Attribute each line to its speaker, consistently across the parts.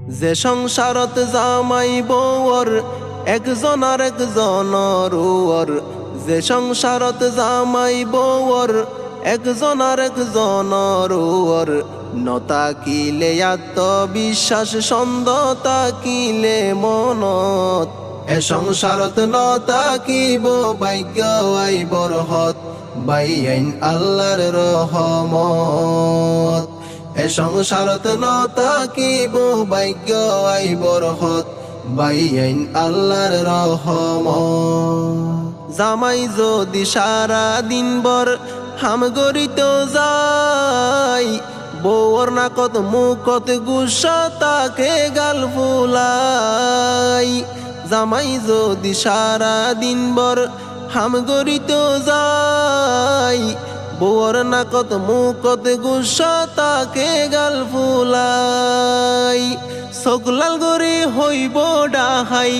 Speaker 1: যে সংসারত জামাই বউর একজন আর একজনের ওর, যে সংসারত জামাই বউর একজন আর একজনের ওর, নতাকিলে আত্মবিশ্বাস ছন্দ তাকিলে মনত, এ সংসারত নতাকিব ভাগ্য আই বরহত, বাইন আল্লাহর রহমত। এ সংসারত নতাকিব ভাগ্য আই বরহত, বাইন আল্লাহর রহমত। জামাই যদি সারা দিন বর হাম গরিত যায়, বউর নাকত মুখত গুসা তাকে গাল ফুলাই। জামাই যদি সারা দিন বর হাম গরিত যায়, বউর নাকত মুখত গুসা তাকে গাল ফুলাই। সকলাল গরি হইব ডাহাই,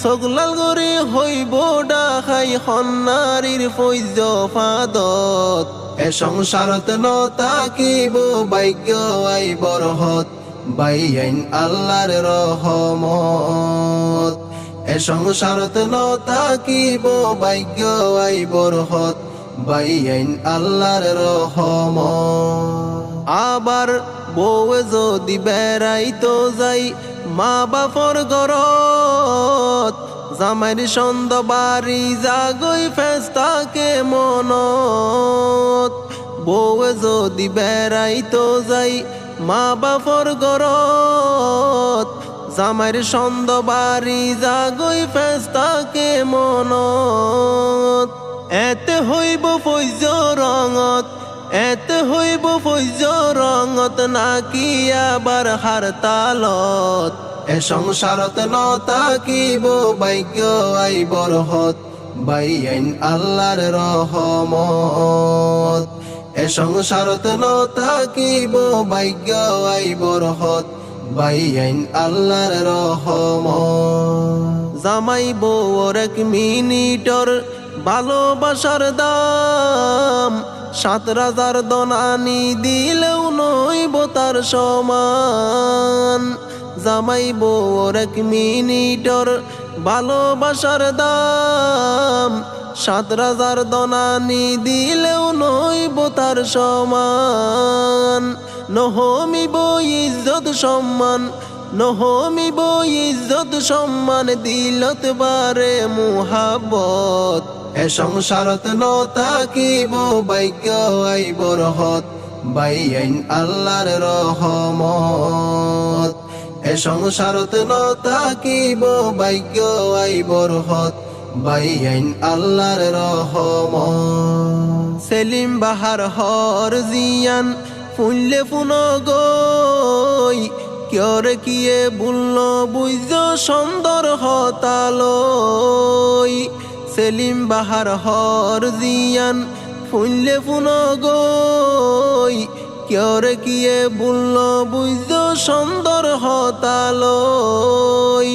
Speaker 1: সকলাল গরি হইব ডাহাই, হন্নারীর ফৈজ ফাদত, এ সংসারত নতাকিব ভাগ্য আই বরহত, বাইন আল্লাহর রহমত। এ সংসারত নতাকিব ভাগ্য আই বরহত, বাইন আল্লাহর রহমত। আবার বউ যদি বেড়াইতো যাই মা বাপর ঘরত, জামাইর সন্দ বাড়ি জাগই ফেস্তাকে মনত। বউ যদি বেড়াইতো যাই মা বাপর ঘরত, জামাইর সন্দ বাড়ি জাগই ফেস্তাকে মনত। এতে হইব ফৈজ রঙত, এতে হইব ফৈজ রঙত, নাকি আবার হারতালত, এ সংসারত নতাকিব ভাগ্য আই বরহত, বাইন আল্লাহর রহমত। এ সংসারত নতাকিব ভাগ্য আই বরহত, বাইন আল্লাহর রহমত। জামাই বউর এক মিনিটর ভালোবাসার দাম ৭,০০০ দনানি দিলেও নইব তার সমান। জামাই বউর এক মিনিটর ভালোবাসার দাম ৭,০০০ দনানি দিলেও নইব তার সমান। নহমিব ইজ্জত সম্মান, নহমিব ইজ্জত সম্মান, দিলত বারে মুহাব্বত, এ সংসারত নতাকিব ভাগ্য আই বরহত, বাইন আল্লাহর রহমত। এ সংসারত নতাকিব ভাগ্য আই বরহত, বাইন আল্লাহর রহমত। সেলিম বাহার হর জিয়ান ফুললে ফুন গই, কিয়রে কিয়ে বুল্ল বুঝ সুন্দর হতালই। সেলিম বাহার হর জিয়ান ফুললে ফুন গই, কিয়রে কিয়ে বুল্ল বুঝ সুন্দর হতালই।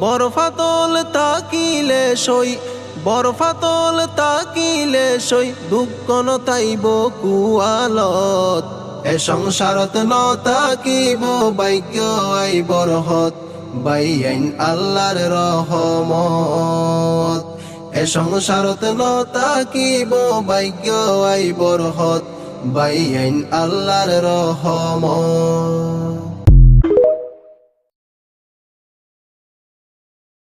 Speaker 1: বরফাতল তাকিলে সই, বরফাতল তাকিলে সই, দুঃখ নতাইব কুয়ালত, এ সংসারত নতাকিব ভাগ্য আই বরহত, বাইন আল্লাহর রহমত। এ সংসারত নতাকিব ভাগ্য আই বরহত, বাইন আল্লাহর রহমত।